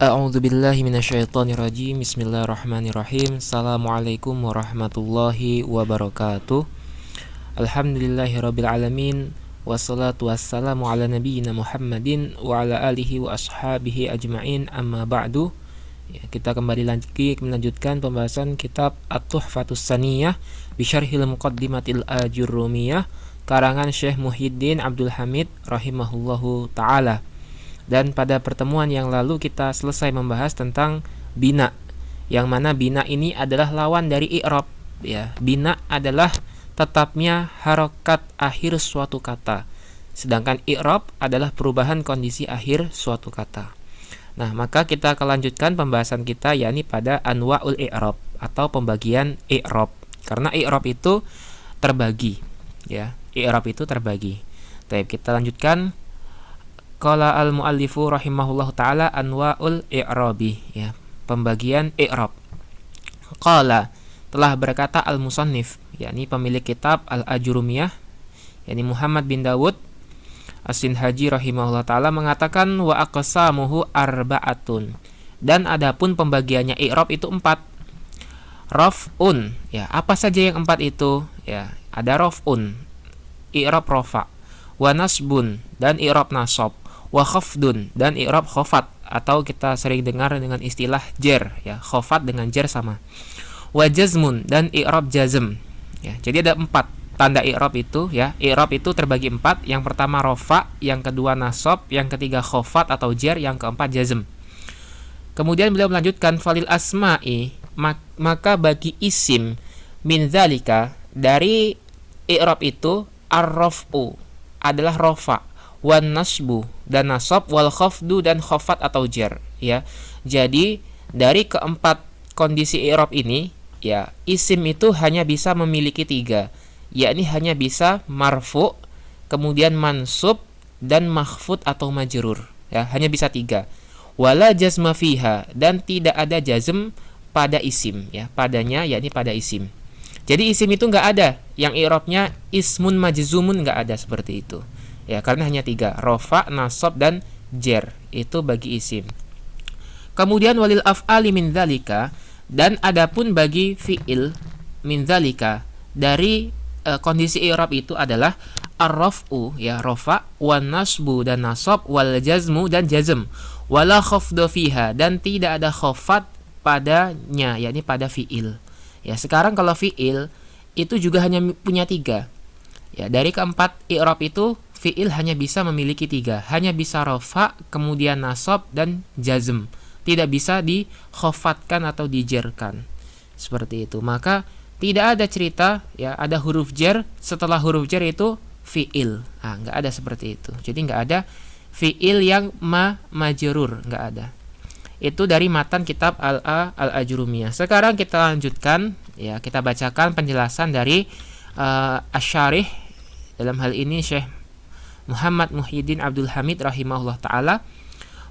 A'udzubillahi minasyaitonirrajim. Bismillahirrahmanirrahim. Assalamualaikum warahmatullahi wabarakatuh. Alhamdulillahirabbil alamin. Wassalatu wassalamu ala nabiyyina Muhammadin wa ala alihi wa ashabihi ajma'in. Amma ba'du. Kita kembali melanjutkan pembahasan kitab At-Tuhfatus Saniyah bi Syarhil Muqaddimatil Ajurrumiyah karangan Syekh Muhyiddin Abdul Hamid rahimahullahu taala. Dan pada pertemuan yang lalu kita selesai membahas tentang bina, yang mana bina ini adalah lawan dari i'rab. Ya, bina adalah tetapnya harokat akhir suatu kata, sedangkan i'rab adalah perubahan kondisi akhir suatu kata. Nah, maka kita akan lanjutkan pembahasan kita, yakni pada anwa'ul i'rab atau pembagian i'rab. Karena i'rab itu terbagi, ya. I'rab itu terbagi. Baik, kita lanjutkan. Qala al-muallifu rahimahullahu taala anwa'ul i'rabi, ya, pembagian i'rab. Qala, telah berkata al-musannif, yakni pemilik kitab Al-Ajurumiyah, yakni Muhammad bin Dawud As-Sinhaji rahimahullahu taala mengatakan wa aqsamuhu arba'atun. Dan adapun pembagiannya i'rab itu 4. Raf'un, ya, apa saja yang 4 itu? Ya, ada raf'un, i'rab rafa, wa nasbun, dan i'rab nasab, wa khafdun, dan i'rab khafat, atau kita sering dengar dengan istilah jer, ya, khafat dengan jer sama. Wa jazmun, dan i'rab jazm, ya. Jadi ada 4 tanda i'rab itu, ya. I'rab itu terbagi 4. Yang pertama rafa, yang kedua nasab, yang ketiga khafat atau jer, yang keempat jazm. Kemudian beliau melanjutkan falil asma'i, maka bagi isim min dzalika, dari i'rab itu ar-raf'u adalah rafa, wan nasbu dan nasab, wal khafdu dan khafat atau jar, ya. Jadi dari keempat kondisi i'rab ini, ya, isim itu hanya bisa memiliki 3, yakni hanya bisa marfu, kemudian mansub, dan makhfud atau majrur, ya, hanya bisa 3. Wala jazma fiha, dan tidak ada jazm pada isim, ya, padanya, yakni pada isim. Jadi isim itu enggak ada yang i'rabnya ismun majzumun, enggak ada seperti itu. Ya, karena hanya 3, rafa, nasab, dan jer, itu bagi isim. Kemudian walil af'ali min dzalika, dan adapun bagi fi'il min dzalika, dari kondisi i'rab itu adalah ar-raf'u, ya, rafa, wan nasbu dan nasab, wal jazmu dan jazm, wala khafdu fiha, dan tidak ada khafat padanya, yakni pada fi'il. Ya, sekarang kalau fi'il itu juga hanya punya 3. Ya, dari keempat i'rab itu fi'il hanya bisa memiliki 3, hanya bisa rafa, kemudian nasab, dan jazm, tidak bisa dikhafatkan atau dijerkan, seperti itu. Maka tidak ada cerita, ya, ada huruf jer setelah huruf jer itu fi'il. Nggak ada seperti itu. Jadi nggak ada fi'il yang majrur, nggak ada. Itu dari matan kitab Al-Ajurumiyah. Sekarang kita lanjutkan, ya, kita bacakan penjelasan dari Asy-Syarih, dalam hal ini Syekh Muhammad Muhyiddin Abdul Hamid rahimahullah ta'ala.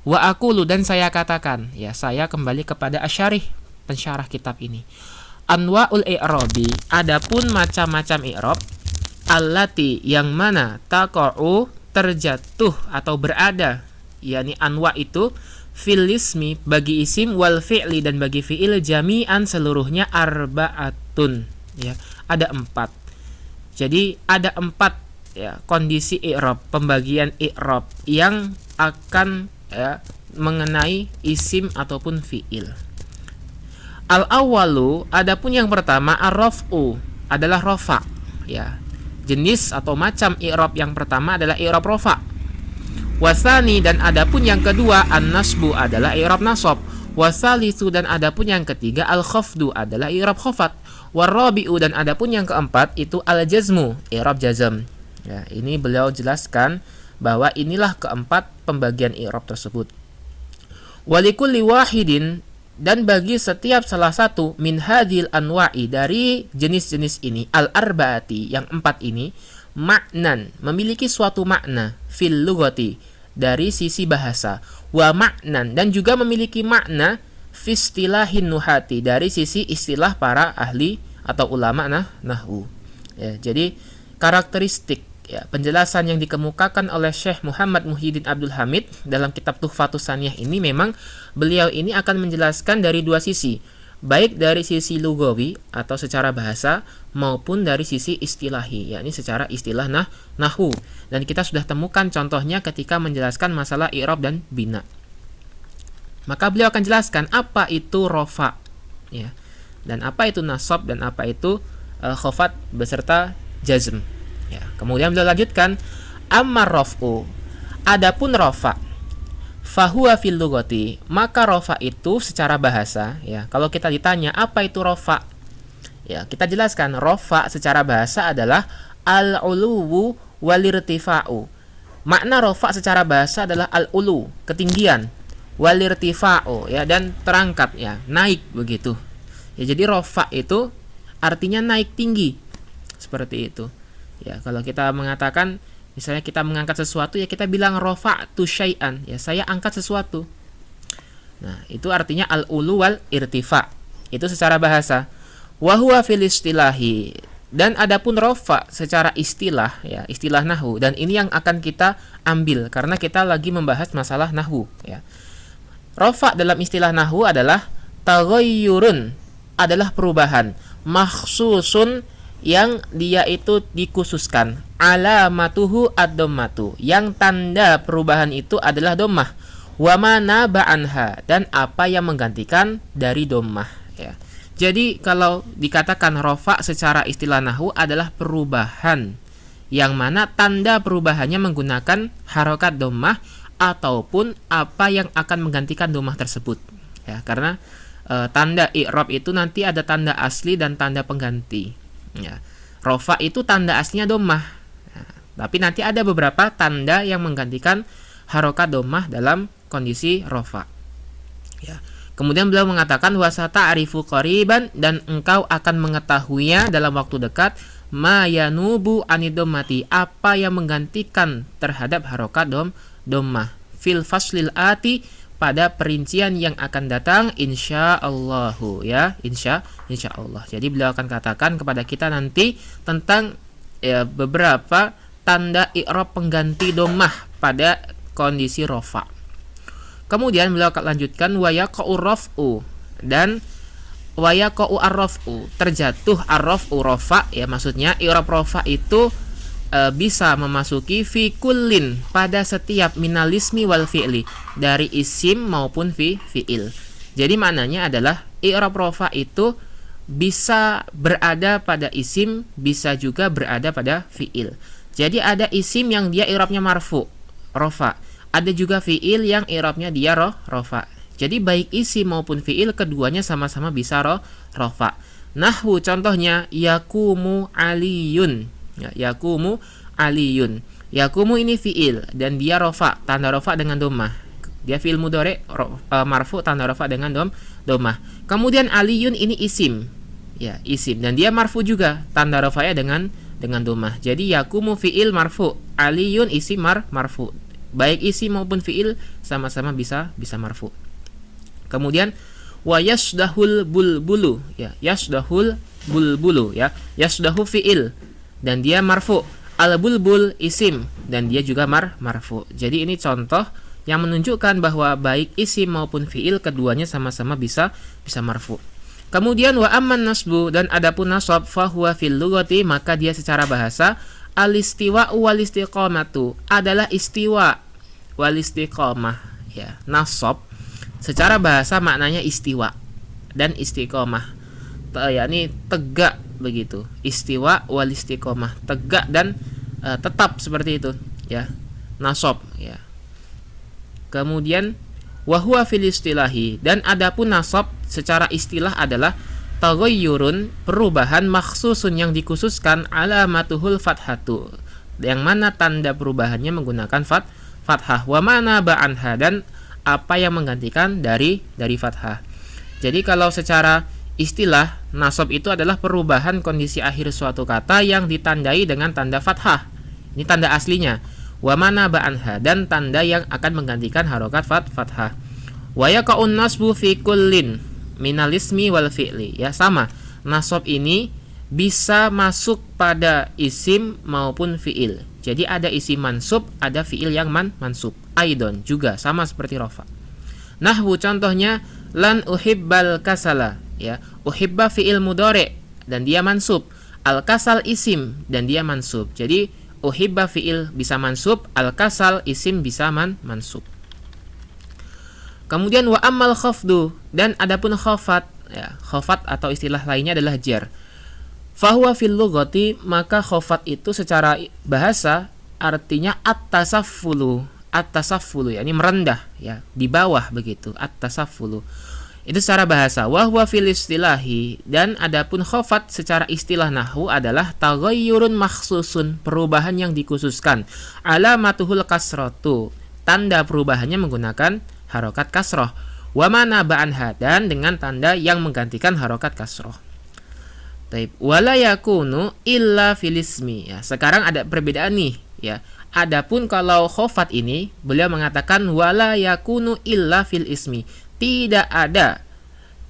Wa aqulu, dan saya katakan, ya, saya kembali kepada Asy-Syarih, pensyarah kitab ini. Anwa'ul i'rabi, adapun macam-macam i'rab, allati, yang mana taqa'u, terjatuh atau berada, yakni anwa itu fil ismi, bagi isim, wal fi'li, dan bagi fi'il, jami'an, seluruhnya, arba'atun, ya, ada 4. Jadi ada 4, ya, kondisi i'rab, pembagian i'rab yang akan, ya, mengenai isim ataupun fi'il. Al-awwalu, adapun yang pertama ar-raf'u, adalah rafa, ya. Jenis atau macam i'rab yang pertama adalah i'rab rafa. Wasani, dan adapun yang kedua an-nasbu, adalah i'rab nasab. Wasalisu, dan adapun yang ketiga al-khafdu, adalah i'rab khafat. Warabi'u, dan adapun yang keempat itu al-jazmu, i'rab jazm. Ya, ini beliau jelaskan bahwa inilah keempat pembagian i'rab tersebut. Walikulli wahidin, dan bagi setiap salah satu min hadhil anwa'i, dari jenis-jenis ini, al-arba'ati, yang 4 ini, maknan, memiliki suatu makna, fil lughati, dari sisi bahasa, wa maknan, dan juga memiliki makna fi istilahin nuhati, dari sisi istilah para ahli atau ulama nahwu. Ya, jadi karakteristik, Ya, penjelasan yang dikemukakan oleh Syekh Muhammad Muhyiddin Abdul Hamid dalam kitab Tuhfatus Saniyah ini memang beliau ini akan menjelaskan dari dua sisi, baik dari sisi lugawi atau secara bahasa maupun dari sisi istilahi, yakni secara istilah nahwu. Dan kita sudah temukan contohnya ketika menjelaskan masalah i'rab dan bina. Maka beliau akan jelaskan apa itu rofa, ya, dan apa itu nasab dan apa itu khafat beserta jazm. Ya, kemudian beliau lanjutkan, amma raf'u, adapun rofa, fahuwa fil lughati, maka rofa itu secara bahasa, ya, kalau kita ditanya apa itu rofa, ya, kita jelaskan rofa secara bahasa adalah al-uluwu walirtifa'u. Makna rofa secara bahasa adalah al-ulu, ketinggian, walirtifa'u, ya, dan terangkat, ya, naik begitu. Ya, jadi rofa itu artinya naik tinggi, seperti itu. Ya, kalau kita mengatakan misalnya kita mengangkat sesuatu, ya kita bilang rafa'tu syai'an, ya saya angkat sesuatu. Nah, itu artinya al-ulu wal irtifa. Itu secara bahasa. Wa huwa fil istilahi, dan adapun rafa secara istilah, ya, istilah nahwu, dan ini yang akan kita ambil karena kita lagi membahas masalah nahwu, ya. Rafa dalam istilah nahwu adalah taghayyurun, adalah perubahan, makhsusun, yang dia itu dikhususkan, alamatuhu ad-dhammatu, yang tanda perubahan itu adalah dhammah, wa mana ba'anha, dan apa yang menggantikan dari dhammah, ya. Jadi kalau dikatakan rafa secara istilah nahwu adalah perubahan yang mana tanda perubahannya menggunakan harokat dhammah ataupun apa yang akan menggantikan dhammah tersebut, ya, karena tanda i'rab itu nanti ada tanda asli dan tanda pengganti. Ya, rofa itu tanda aslinya dhammah, ya, tapi nanti ada beberapa tanda yang menggantikan harokat dhammah dalam kondisi rofa. Ya. Kemudian beliau mengatakan wasata arifu qariban, dan engkau akan mengetahuinya dalam waktu dekat, ma yanubu anidomati, apa yang menggantikan terhadap harokat dhammah, fil faslil ati, pada perincian yang akan datang insyaallahu, ya, insyaallah. Jadi beliau akan katakan kepada kita nanti tentang, ya, beberapa tanda i'rab pengganti dhammah pada kondisi rafa. Kemudian beliau akan lanjutkan wa yaqa'u raf'u, dan wa yaqa'u ar-raf'u, terjatuh ar-raf'u rafa, ya, maksudnya i'rab rafa itu bisa memasuki fi kullin, pada setiap minalismi wal fi'li, dari isim maupun fi'il. Jadi maknanya adalah i'rab rafa itu bisa berada pada isim, bisa juga berada pada fi'il. Jadi ada isim yang dia i'rabnya marfu, rafa, ada juga fi'il yang i'rabnya dia rafa. Jadi baik isim maupun fi'il keduanya sama-sama bisa rafa. Nahwu contohnya yakumu aliyun, ya, yakumu aliyun. Yakumu ini fi'il dan dia rafa, tanda rafa dengan dhammah. Dia fi'il mudhari marfu, tanda rafa dengan dhammah. Kemudian aliyun ini isim, ya, isim, dan dia marfu juga, tanda rafanya dengan dhammah. Jadi yakumu fi'il marfu, aliyun isim marfu. Baik isim maupun fi'il sama-sama bisa marfu. Kemudian wa yasdahul bulbulu, ya, yasdahul bulbulu, ya, yasdahu fi'il dan dia marfu, al bulbul isim dan dia juga marfu. Jadi ini contoh yang menunjukkan bahwa baik isim maupun fi'il keduanya sama-sama bisa marfu. Kemudian wa amman nasbu, dan adapun nasab, fa huwa fil lughati, maka dia secara bahasa al-istiwa wal istiqamatu, adalah istiwa wal istiqamah, ya. Nasab secara bahasa maknanya istiwa dan istiqamah, yakni tegak begitu. Istiwa wal istiqamah, tegak dan tetap, seperti itu, ya, nasab, ya. Kemudian wa huwa fil istilahi, dan adapun nasab secara istilah adalah taghayyurun, perubahan, makhsusun yang dikhususkan, alamatuhul fathatu, yang mana tanda perubahannya menggunakan fathah, wa mana ba'anha, dan apa yang menggantikan dari fathah. Jadi kalau secara istilah, nasab itu adalah perubahan kondisi akhir suatu kata yang ditandai dengan tanda fathah. Ini tanda aslinya. Wa mana ba'anha, dan tanda yang akan menggantikan harokat fathah. Wa yaqa'un nasbu fi kullin minal ismi wal fi'li, ya, sama. Nasab ini bisa masuk pada isim maupun fi'il. Jadi ada isim mansub, ada fiil yang mansub. Aidon juga sama seperti rofa. Nahwu contohnya lan uhibbal kasala, ya. Uhibba fiil mudhari dan dia mansub. Al kasal isim dan dia mansub. Jadi uhibba fiil bisa mansub, al kasal isim bisa mansub. Kemudian wa ammal khafdu, dan adapun khafat, ya, khafat atau istilah lainnya adalah jar. Fahuwa fil lughati, maka khafat itu secara bahasa artinya at-tasaffulu. At-tasaffulu yakni merendah, ya, di bawah begitu. At-tasaffulu. Itu secara bahasa. Wa huwa fil istilahi, dan adapun khafat secara istilah nahwu adalah taghayyurun makhsusun, perubahan yang dikhususkan. Alamatuhul kasratu, tanda perubahannya menggunakan harokat kasroh. Wa mana ba'anha, dan dengan tanda yang menggantikan harokat kasroh. Taib. Wala yakunu illa fil ismi. Ya, sekarang ada perbedaan nih, ya. Adapun kalau khafat ini, beliau mengatakan wala yakunu illa fil ismi. Tidak ada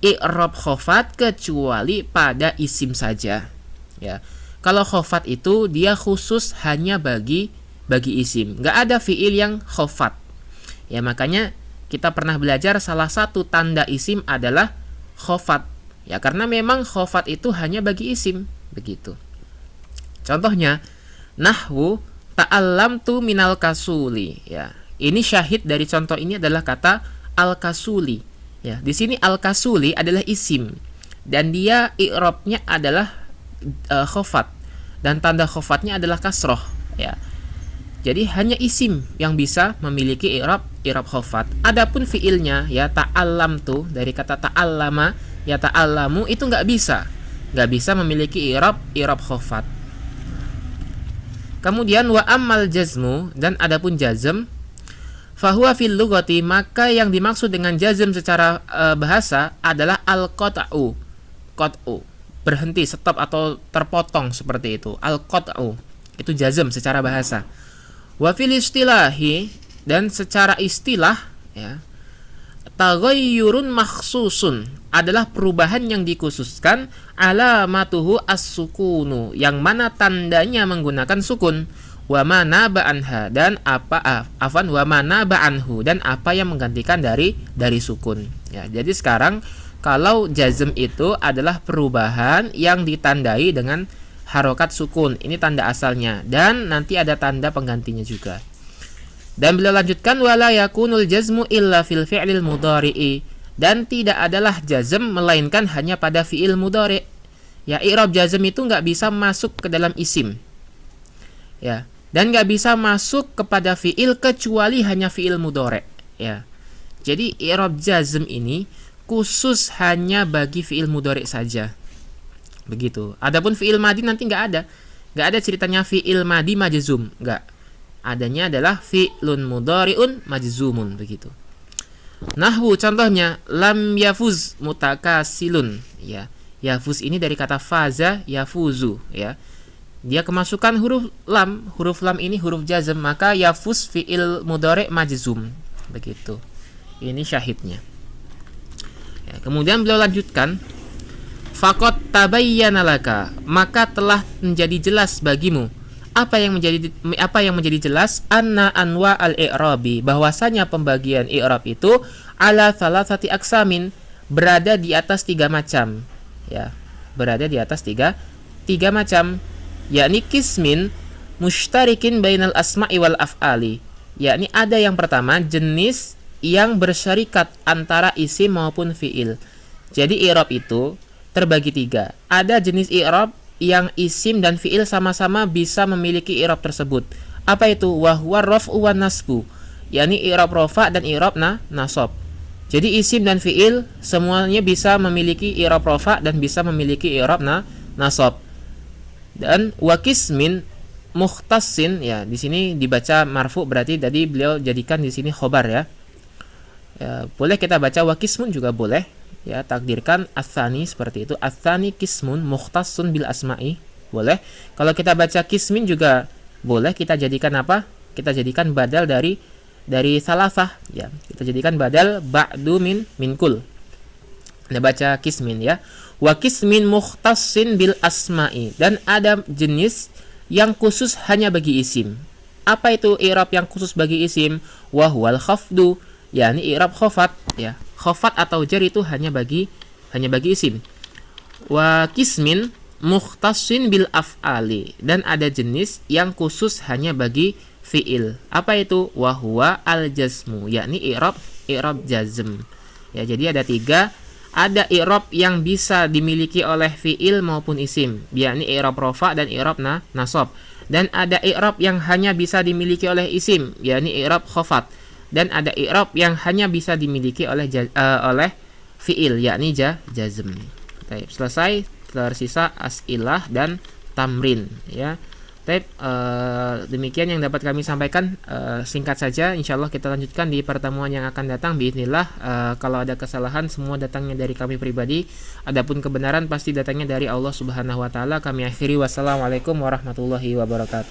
i'rab khafat kecuali pada isim saja. Ya. Kalau khafat itu dia khusus hanya bagi isim. Enggak ada fiil yang khafat. Ya, makanya kita pernah belajar salah satu tanda isim adalah khafat. Ya, karena memang khafat itu hanya bagi isim, begitu. Contohnya, nahwu ta'allamtu minal kasuli, ya. Ini syahid dari contoh ini adalah kata al-kasuli. Ya, di sini al-kasuli adalah isim dan dia i'rabnya adalah khafat dan tanda khafatnya adalah kasroh, ya. Jadi hanya isim yang bisa memiliki i'rab khafat. Adapun fiilnya, ya, ta'allamtu dari kata ta'allama, ya, ta'allamu itu nggak bisa memiliki i'rab khafat. Kemudian wa ammal jazmu, dan adapun jazm, fahuwa fil lughati, maka yang dimaksud dengan jazm secara bahasa adalah al-qat'u. Qat'u, berhenti, stop atau terpotong seperti itu. Al-qat'u itu jazm secara bahasa. Wa fil istilahi, dan secara istilah, ya, taghayyurun makhsusun adalah perubahan yang dikhususkan, alamatuhu as-sukunu, yang mana tandanya menggunakan sukun, wa mana ba'anha, dan wa mana ba'anhu, dan apa yang menggantikan dari sukun. Ya, jadi sekarang kalau jazm itu adalah perubahan yang ditandai dengan harokat sukun, ini tanda asalnya, dan nanti ada tanda penggantinya juga. Dan beliau lanjutkan wala yakunul jazmu illa fil fi'lil mudhari'i, dan tidak adalah jazm melainkan hanya pada fi'il mudhari'. Ya, i'rab jazm itu nggak bisa masuk ke dalam isim, ya, dan nggak bisa masuk kepada fi'il kecuali hanya fi'il mudhari', ya. Jadi i'rab jazm ini khusus hanya bagi fi'il mudhari' saja, begitu. Adapun fi'il madi nanti nggak ada ceritanya fi'il madi majzum, nggak. Adanya adalah fi'lun mudhari'un majzumun, begitu. Nahwu contohnya lam yafuz mutakasilun, ya. Yafuz ini dari kata faza yafuzu, ya. Dia kemasukan huruf lam ini huruf jazm, maka yafuz fi'il mudhari' majzum, begitu. Ini syahidnya. Ya, kemudian beliau lanjutkan, faqad tabayyana laka, maka telah menjadi jelas bagimu. Apa yang menjadi jelas? Anna anwa al-i'rabi, bahwasanya pembagian i'rab itu ala thalathati aksamin, berada di atas 3 macam, ya. Berada di atas tiga macam, yakni kismin mushtarikin bainal asma'i wal af'ali, yakni ada yang pertama jenis yang bersyarikat antara isim maupun fi'il. Jadi i'rab itu terbagi 3. Ada jenis i'rab yang isim dan fi'il sama-sama bisa memiliki i'rab tersebut. Apa itu? Wa huwa raf'u wan nasbu, yakni i'rab rafa dan i'rab nasab. Jadi isim dan fi'il semuanya bisa memiliki i'rab rafa dan bisa memiliki i'rab nasab. Dan wa qismin mukhtassin, ya, di sini dibaca marfu, berarti tadi beliau jadikan di sini khobar, ya. Ya, boleh kita baca wa qismun juga boleh. Ya, takdirkan ats-tsani seperti itu. Ats-tsani qismun mukhtassun bil asma'i, boleh. Kalau kita baca qismin juga boleh, kita jadikan apa? Kita jadikan badal dari salasah, ya. Kita jadikan badal ba'du min kul. Kita baca qismin, ya. Wa qismin mukhtassin bil asma'i, dan ada jenis yang khusus hanya bagi isim. Apa itu i'rab yang khusus bagi isim? Wa huwal khafdu, yakni i'rab khafat ya. Khafat atau jar itu hanya bagi isim. Wa kismin mukhtassin bil af'ali, dan ada jenis yang khusus hanya bagi fi'il. Apa itu? Wa huwa al jazmu, yakni i'rab jazm. Ya, jadi ada 3. Ada i'rab yang bisa dimiliki oleh fi'il maupun isim, yakni i'rab rafa dan i'rab nasab. Dan ada i'rab yang hanya bisa dimiliki oleh isim, yakni i'rab khafat. Dan ada i'rab yang hanya bisa dimiliki oleh fi'il, yakni jazm. Baik, selesai, tersisa as'ilah dan tamrin ya. Baik, demikian yang dapat kami sampaikan, singkat saja. Insyaallah kita lanjutkan di pertemuan yang akan datang biidznillah. Kalau ada kesalahan semua datangnya dari kami pribadi, adapun kebenaran pasti datangnya dari Allah Subhanahu wa taala. Kami akhiri, wassalamualaikum warahmatullahi wabarakatuh.